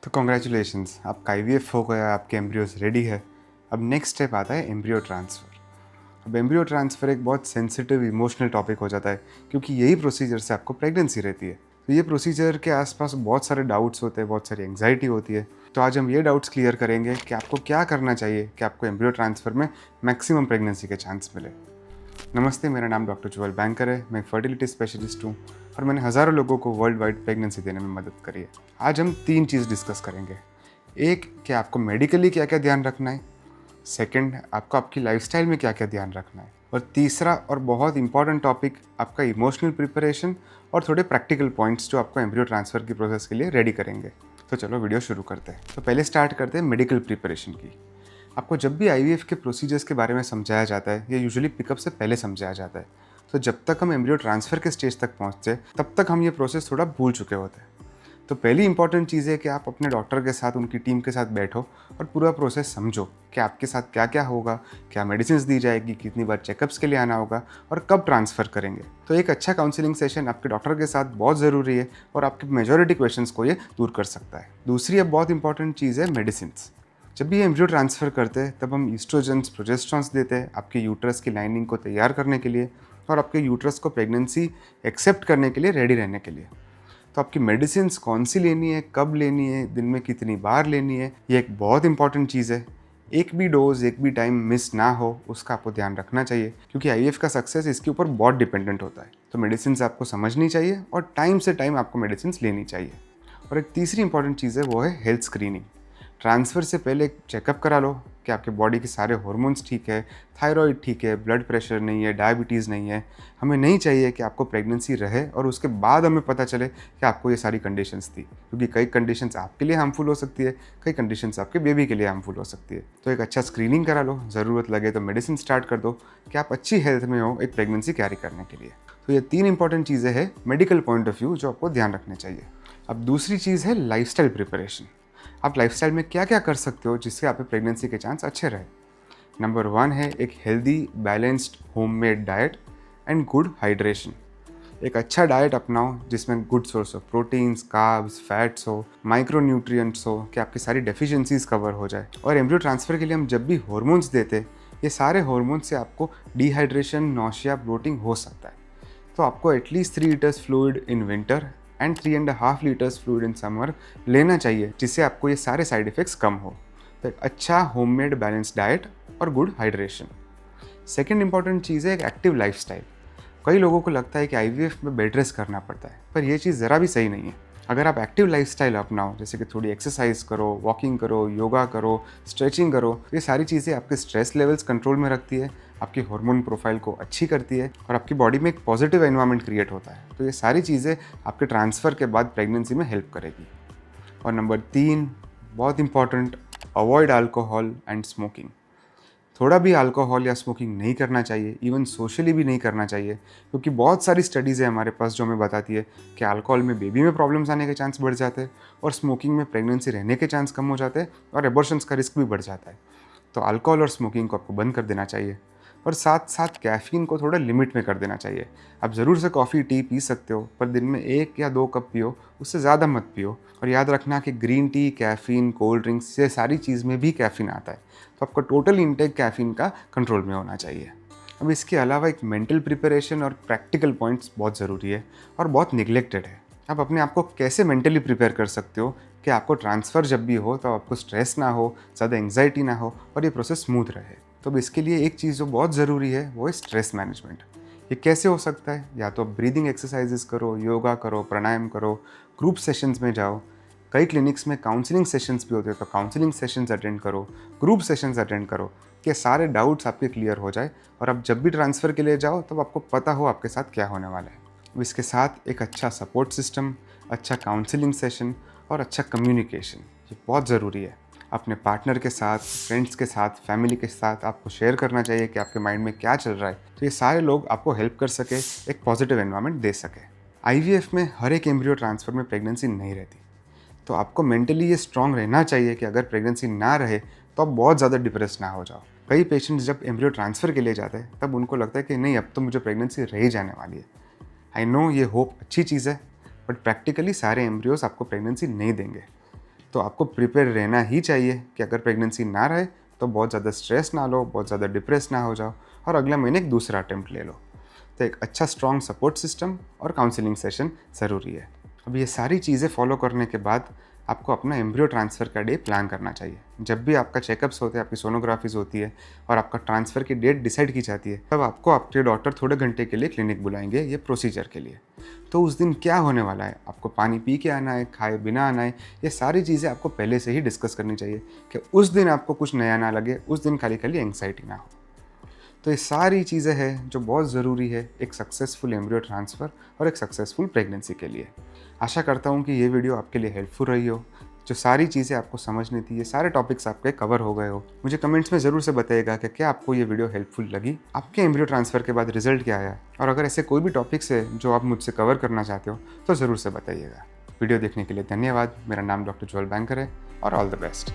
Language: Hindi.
तो कॉन्ग्रेचुलेशंस, आपका आईवीएफ हो गया, आपके एम्ब्रियोज रेडी है। अब नेक्स्ट स्टेप आता है एम्ब्रियो ट्रांसफ़र। अब एम्ब्रियो ट्रांसफ़र एक बहुत सेंसिटिव इमोशनल टॉपिक हो जाता है क्योंकि यही प्रोसीजर से आपको प्रेगनेंसी रहती है। तो ये प्रोसीजर के आसपास बहुत सारे डाउट्स होते हैं, बहुत सारी एंग्जाइटी होती है। तो आज हम ये डाउट्स क्लियर करेंगे कि आपको क्या करना चाहिए कि आपको एम्ब्रियो ट्रांसफ़र में मैक्सिमम प्रेगनेंसी के चांस मिले। नमस्ते, मेरा नाम डॉक्टर जुएल बैंकर है। मैं एक फर्टिलिटी स्पेशलिस्ट हूँ और मैंने हज़ारों लोगों को वर्ल्ड वाइड प्रेगनेंसी देने में मदद करी है। आज हम 3 चीज़ डिस्कस करेंगे। एक, कि आपको मेडिकली क्या क्या ध्यान रखना है। सेकंड, आपको आपकी लाइफस्टाइल में क्या क्या ध्यान रखना है। और तीसरा और बहुत इंपॉर्टेंट टॉपिक, आपका इमोशनल प्रिपरेशन और थोड़े प्रैक्टिकल पॉइंट्स जो आपको एम्ब्रियो ट्रांसफ़र की प्रोसेस के लिए रेडी करेंगे। तो चलो वीडियो शुरू करते हैं। तो पहले स्टार्ट करते हैं मेडिकल प्रिपरेशन की। आपको जब भी आईवीएफ के प्रोसीजर्स के बारे में समझाया जाता है, ये यूजुअली पिकअप से पहले समझाया जाता है। तो जब तक हम एम्ब्रियो ट्रांसफ़र के स्टेज तक पहुँचते हैं, तब तक हम ये प्रोसेस थोड़ा भूल चुके होते हैं। तो पहली इंपॉर्टेंट चीज़ है कि आप अपने डॉक्टर के साथ, उनकी टीम के साथ बैठो और पूरा प्रोसेस समझो कि आपके साथ क्या क्या होगा, क्या मेडिसिन दी जाएगी, कितनी बार चेकअप्स के लिए आना होगा और कब ट्रांसफ़र करेंगे। तो एक अच्छा काउंसलिंग सेशन आपके डॉक्टर के साथ बहुत ज़रूरी है और आपके मेजॉरिटी क्वेश्चंस को ये दूर कर सकता है। दूसरी अब बहुत इंपॉर्टेंट चीज़ है मेडिसिन। जब भी एम्ब्रियो ट्रांसफ़र करते हैं तब हम ईस्ट्रोजन्स, प्रोजेस्टेरॉन्स देते हैं आपके यूट्रस की लाइनिंग को तैयार करने के लिए और आपके यूट्रस को प्रेगनेंसी एक्सेप्ट करने के लिए रेडी रहने के लिए। तो आपकी मेडिसिन्स कौन सी लेनी है, कब लेनी है, दिन में कितनी बार लेनी है, ये एक बहुत इंपॉर्टेंट चीज़ है। एक भी डोज, एक भी टाइम मिस ना हो, उसका आपको ध्यान रखना चाहिए क्योंकि आईवीएफ का सक्सेस इसके ऊपर बहुत डिपेंडेंट होता है। तो मेडिसिन्स आपको समझनी चाहिए और टाइम से टाइम आपको मेडिसिन्स लेनी चाहिए। और एक तीसरी इंपॉर्टेंट चीज़ है, वो है हेल्थ स्क्रीनिंग। ट्रांसफ़र से पहले एक चेकअप करा लो कि आपके बॉडी के सारे हार्मोन्स ठीक है, थायराइड ठीक है, ब्लड प्रेशर नहीं है, डायबिटीज़ नहीं है। हमें नहीं चाहिए कि आपको प्रेगनेंसी रहे और उसके बाद हमें पता चले कि आपको ये सारी कंडीशंस थी, क्योंकि कई कंडीशंस आपके लिए हार्मफुल हो सकती है, कई कंडीशंस आपके बेबी के लिए हार्मफुल हो सकती है। तो एक अच्छा स्क्रीनिंग करा लो, ज़रूरत लगे तो मेडिसिन स्टार्ट कर दो कि आप अच्छी हेल्थ में हो एक प्रेगनेंसी कैरी करने के लिए। तो ये 3 इंपॉर्टेंट चीज़ें हैं मेडिकल पॉइंट ऑफ व्यू जो आपको ध्यान रखने चाहिए। अब दूसरी चीज़ है लाइफस्टाइल प्रिपरेशन। आप लाइफस्टाइल में क्या क्या कर सकते हो जिससे आप प्रेगनेंसी के चांस अच्छे रहे। नंबर 1 है एक healthy, balanced homemade diet and good hydration. एक अच्छा डाइट अपनाओ जिसमें good source of proteins, carbs, fats हो, माइक्रो न्यूट्रिएंट्स हो कि आपकी सारी डेफिशिएंसीज कवर हो जाए। और एम्ब्रियो ट्रांसफ़र के लिए हम जब भी हार्मोन्स देते, ये सारे हार्मोन्स से आपको डिहाइड्रेशन, नौशिया, ब्लोटिंग हो सकता है। तो आपको at least 3 litres fluid in winter and 3.5 litres fluid in summer लेना चाहिए, जिससे आपको ये सारे साइड इफ़ेक्ट्स कम हो। तो एक अच्छा होममेड बैलेंस डाइट और गुड हाइड्रेशन। सेकेंड इंपॉर्टेंट चीज़ है एक एक्टिव लाइफस्टाइल। कई लोगों को लगता है कि आईवीएफ में बेड रेस्ट करना पड़ता है, पर यह चीज़ ज़रा भी सही नहीं है। अगर आप एक्टिव लाइफस्टाइल अपनाओ, जैसे कि थोड़ी एक्सरसाइज करो, वॉकिंग करो, योगा करो, स्ट्रेचिंग करो, ये सारी चीज़ें आपके स्ट्रेस लेवल्स कंट्रोल में रखती है, आपकी हार्मोन प्रोफाइल को अच्छी करती है और आपकी बॉडी में एक पॉजिटिव एनवायरनमेंट क्रिएट होता है। तो ये सारी चीज़ें आपके ट्रांसफ़र के बाद प्रेगनेंसी में हेल्प करेगी। और नंबर 3, बहुत important, avoid alcohol and smoking. थोड़ा भी अल्कोहल या स्मोकिंग नहीं करना चाहिए, इवन सोशली भी नहीं करना चाहिए, क्योंकि बहुत सारी स्टडीज़ है हमारे पास जो हमें बताती है कि अल्कोहल में बेबी में प्रॉब्लम्स आने के चांस बढ़ जाते हैं और स्मोकिंग में प्रेगनेंसी रहने के चांस कम हो जाते हैं और एबॉर्शंस का रिस्क भी बढ़ जाता है। तो अल्कोहल और स्मोकिंग को आपको बंद कर देना चाहिए और साथ साथ कैफ़ीन को थोड़ा लिमिट में कर देना चाहिए। आप ज़रूर से कॉफ़ी, टी पी सकते हो, पर दिन में 1 या 2 कप पियो, उससे ज़्यादा मत पियो। और याद रखना कि green tea, caffeine, cold drinks, ये सारी चीज़ में भी कैफ़ीन आता है। तो आपका टोटल इंटेक कैफ़ीन का कंट्रोल में होना चाहिए। अब इसके अलावा एक मेंटल प्रिपरेशन और प्रैक्टिकल पॉइंट्स बहुत ज़रूरी है और बहुत निगलेक्टेड है। आप अपने आप को कैसे मेंटली प्रिपेयर कर सकते हो कि आपको ट्रांसफ़र जब भी हो तो आपको स्ट्रेस ना हो, ज़्यादा एंग्जाइटी ना हो और ये प्रोसेस स्मूथ रहे। तो अब इसके लिए एक चीज़ जो बहुत ज़रूरी है वो है स्ट्रेस मैनेजमेंट। ये कैसे हो सकता है? या तो ब्रीदिंग एक्सरसाइजेस करो, योगा करो, प्राणायाम करो, ग्रुप सेशंस में जाओ। कई क्लिनिक्स में काउंसलिंग सेशंस भी होते हैं, तो काउंसलिंग सेशंस अटेंड करो, ग्रुप सेशंस अटेंड करो कि सारे डाउट्स आपके क्लियर हो जाए और आप जब भी ट्रांसफ़र के लिए जाओ तब आपको पता हो आपके साथ क्या होने वाला है। अब इसके साथ एक अच्छा सपोर्ट सिस्टम, अच्छा काउंसलिंग सेशन और अच्छा कम्युनिकेशन, ये बहुत ज़रूरी है। अपने पार्टनर के साथ, फ्रेंड्स के साथ, फैमिली के साथ आपको शेयर करना चाहिए कि आपके माइंड में क्या चल रहा है, तो ये सारे लोग आपको हेल्प कर सके, एक पॉजिटिव एनवायरनमेंट दे सके। आईवीएफ में हर एक एम्ब्रियो ट्रांसफ़र में प्रेगनेंसी नहीं रहती, तो आपको मेंटली ये स्ट्रांग रहना चाहिए कि अगर प्रेगनेंसी ना रहे तो आप बहुत ज़्यादा डिप्रेस ना हो जाओ। कई पेशेंट्स जब एम्ब्रियो ट्रांसफ़र के लिए जाते हैं तब उनको लगता है कि नहीं, अब तो मुझे प्रेगनेंसी रह ही जाने वाली है। आई नो ये होप अच्छी चीज़ है, बट प्रैक्टिकली सारे एम्ब्रियोज आपको प्रेगनेंसी नहीं देंगे। तो आपको प्रिपेयर रहना ही चाहिए कि अगर प्रेगनेंसी ना रहे तो बहुत ज़्यादा स्ट्रेस ना लो, बहुत ज़्यादा डिप्रेस ना हो जाओ और अगले महीने एक दूसरा अटेम्प्ट ले लो। तो एक अच्छा स्ट्रॉन्ग सपोर्ट सिस्टम और काउंसलिंग सेशन ज़रूरी है। अब ये सारी चीज़ें फॉलो करने के बाद आपको अपना एम्ब्रियो ट्रांसफ़र का डे प्लान करना चाहिए। जब भी आपका चेकअप्स होते हैं, आपकी सोनोग्राफीज़ होती है और आपका ट्रांसफ़र की डेट डिसाइड की जाती है, तब आपको आपके डॉक्टर थोड़े घंटे के लिए क्लिनिक बुलाएंगे ये प्रोसीजर के लिए। तो उस दिन क्या होने वाला है, आपको पानी पी के आना है, खाए बिना आना है, ये सारी चीज़ें आपको पहले से ही डिस्कस करनी चाहिए कि उस दिन आपको कुछ नया ना लगे, उस दिन खाली एंग्जाइटी ना हो। तो ये सारी चीज़ें हैं जो बहुत ज़रूरी है एक सक्सेसफुल एम्ब्रियो ट्रांसफ़र और एक सक्सेसफुल प्रेगनेंसी के लिए। आशा करता हूँ कि ये वीडियो आपके लिए हेल्पफुल रही हो। जो सारी चीज़ें आपको समझनी थी, ये सारे टॉपिक्स आपके कवर हो गए हो। मुझे कमेंट्स में ज़रूर से बताइएगा कि क्या आपको ये वीडियो हेल्पफुल लगी, आपके एम्ब्रियो ट्रांसफ़र के बाद रिजल्ट क्या आया, और अगर ऐसे कोई भी टॉपिक्स है जो आप मुझसे कवर करना चाहते हो तो ज़रूर से बताइएगा। वीडियो देखने के लिए धन्यवाद। मेरा नाम डॉक्टर जोएल बैंकर है और ऑल द बेस्ट।